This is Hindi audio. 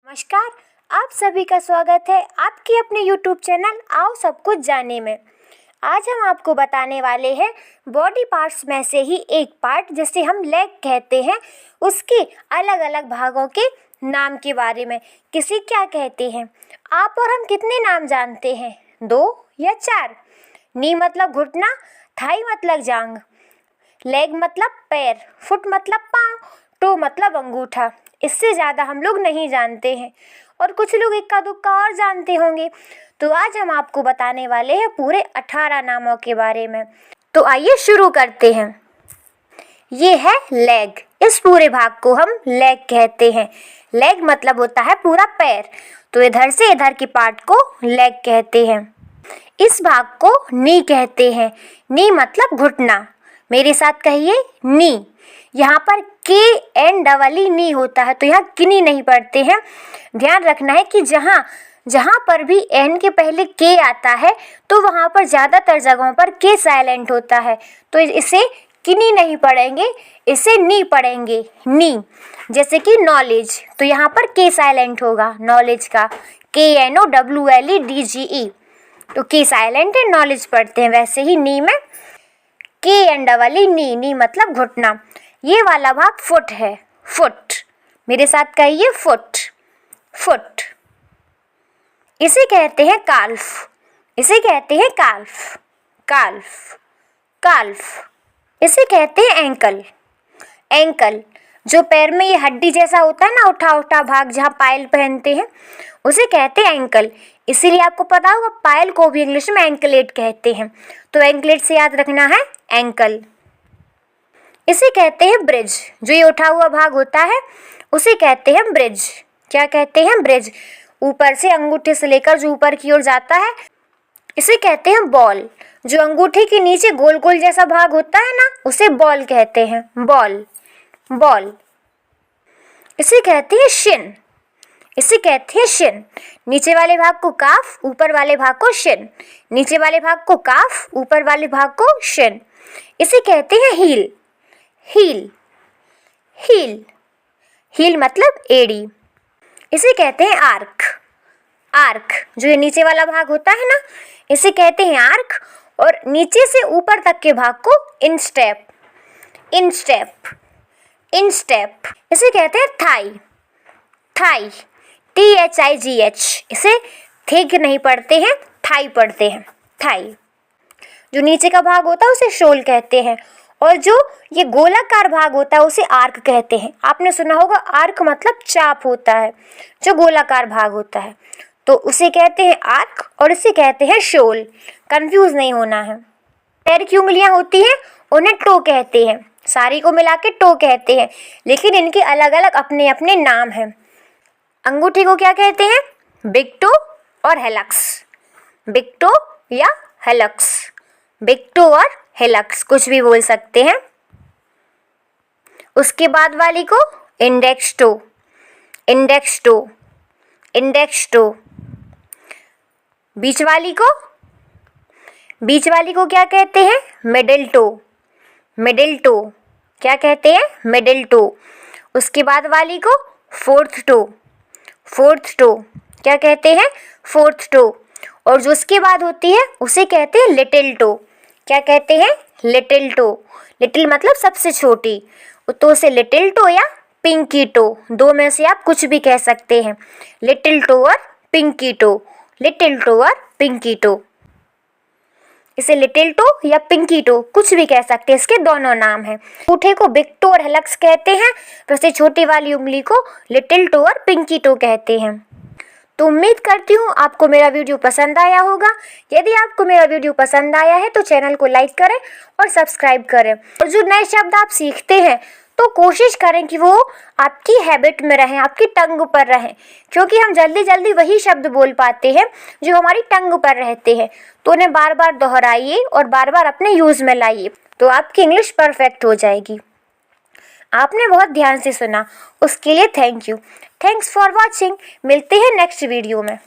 नमस्कार, आप सभी का स्वागत है आपके अपने YouTube चैनल आओ सब कुछ जानने में। आज हम आपको बताने वाले हैं बॉडी पार्ट्स में से ही एक पार्ट जिसे हम लेग कहते हैं, उसके अलग अलग भागों के नाम के बारे में। किसी क्या कहते हैं, आप और हम कितने नाम जानते हैं? 2 या 4? नी मतलब घुटना, थाई मतलब जांग, लेग मतलब पैर, फुट मतलब पाँव, टो मतलब अंगूठा। इससे ज़्यादा हम लोग नहीं जानते हैं और कुछ लोग इक्का दुक्का और जानते होंगे। तो आज हम आपको बताने वाले हैं पूरे 18 नामों के बारे में। तो आइए शुरू करते हैं। ये है लेग। इस पूरे भाग को हम लेग कहते हैं। लेग मतलब होता है पूरा पैर, तो इधर से इधर की पार्ट को लेग कहते हैं। इस भाग को नी कहते हैं। नी मतलब घुटना। मेरे साथ कहिए नी। यहाँ पर के एन डबल ई नी होता है, तो यहाँ किनी नहीं पढ़ते हैं। ध्यान रखना है कि जहाँ पर भी एन के पहले के आता है तो वहाँ पर ज़्यादातर जगहों पर के साइलेंट होता है, तो इसे किनी नहीं पढ़ेंगे, इसे नी पढ़ेंगे। नी जैसे कि नॉलेज, तो यहाँ पर के साइलेंट होगा नॉलेज का, KNOWLEDGE, तो के साइलेंट है, नॉलेज पढ़ते हैं। वैसे ही नी में के एन डबल ई नी, नी मतलब घुटना। ये वाला भाग फुट है, फुट। मेरे साथ कहिए फुट, फुट। इसे कहते हैं काल्फ, इसे कहते हैं काल्फ, काल्फ, काल्फ। इसे कहते हैं एंकल, एंकल। जो पैर में ये हड्डी जैसा होता है ना, उठा उठा भाग, जहाँ पायल पहनते हैं, उसे कहते हैं एंकल। इसीलिए आपको पता होगा पायल को भी इंग्लिश में एंकलेट कहते हैं, तो एंकलेट से याद रखना है एंकल। इसे कहते हैं ब्रिज। जो ये उठा हुआ भाग होता है उसे कहते हैं ब्रिज। क्या कहते हैं? ब्रिज। ऊपर से अंगूठे से लेकर जो ऊपर की ओर जाता है, इसे कहते हैं बॉल। जो अंगूठे के नीचे गोल गोल जैसा भाग होता है ना, उसे बॉल कहते हैं, बॉल, बॉल। इसे कहते हैं शिन, इसे कहते हैं शिन। नीचे वाले भाग को काफ, ऊपर वाले भाग को शिन, नीचे वाले भाग को काफ, ऊपर वाले भाग को शिन। इसे कहते हैं हील, हील, हील, हील मतलब एड़ी। इसे कहते हैं आर्क, आर्क। जो ये नीचे वाला भाग होता है ना, इसे कहते हैं आर्क। और नीचे से ऊपर तक के भाग को इंस्टेप, इंस्टेप, इंस्टेप। इसे कहते हैं थाई, थाई, THIGH। इसे थिग नहीं पढ़ते हैं, थाई पढ़ते हैं, थाई। जो नीचे का भाग होता है उसे शोल कहते हैं, और जो ये गोलाकार भाग होता है उसे आर्क कहते हैं। आपने सुना होगा आर्क मतलब चाप होता है, जो गोलाकार भाग होता है, तो उसे कहते हैं आर्क और इसे कहते हैं शोल। कंफ्यूज नहीं होना है। पैर की उंगलियां होती हैं, उन्हें टो कहते हैं। सारी को मिला के टो कहते हैं, लेकिन इनके अलग अलग अपने अपने नाम हैं। अंगूठे को क्या कहते हैं? बिग टो और हेलक्स, बिग टो या हेलक्स, बिग टो और हेलक्स, कुछ भी बोल सकते हैं। उसके बाद वाली को index toe, index toe, index toe. बीच वाली को, बीच वाली को क्या कहते हैं? Middle toe, middle toe. क्या कहते हैं? Middle toe. उसके बाद वाली को फोर्थ टो, फोर्थ टो। क्या कहते हैं? Fourth toe. और जो उसके बाद होती है उसे कहते हैं लिटिल टो। क्या कहते हैं? Little to. लिटिल मतलब सबसे छोटी, तो उसे लिटिल टो या पिंकी टो, दो में से आप कुछ भी कह सकते हैं। लिटिल टो और पिंकी टो, लिटिल टो और पिंकी टो। इसे लिटिल टो या पिंकी टो कुछ भी कह सकते हैं, इसके दोनों नाम हैं। अंगूठे को बिग टो और हेलक्स कहते हैं, वैसे छोटी वाली उंगली को लिटिल टो और पिंकी टो कहते हैं। तो उम्मीद करती हूँ आपको मेरा वीडियो पसंद आया होगा। यदि आपको मेरा वीडियो पसंद आया है तो चैनल को लाइक करें और सब्सक्राइब करें। और जो नए शब्द आप सीखते हैं तो कोशिश करें कि वो आपकी हैबिट में रहें, आपकी टंग पर रहें, क्योंकि हम जल्दी जल्दी वही शब्द बोल पाते हैं जो हमारी टंग पर रहते हैं। तो उन्हें बार बार दोहराइए और बार बार अपने यूज़ में लाइए, तो आपकी इंग्लिश परफेक्ट हो जाएगी। आपने बहुत ध्यान से सुना, उसके लिए thank you. Thanks for watching. मिलते हैं नेक्स्ट वीडियो में।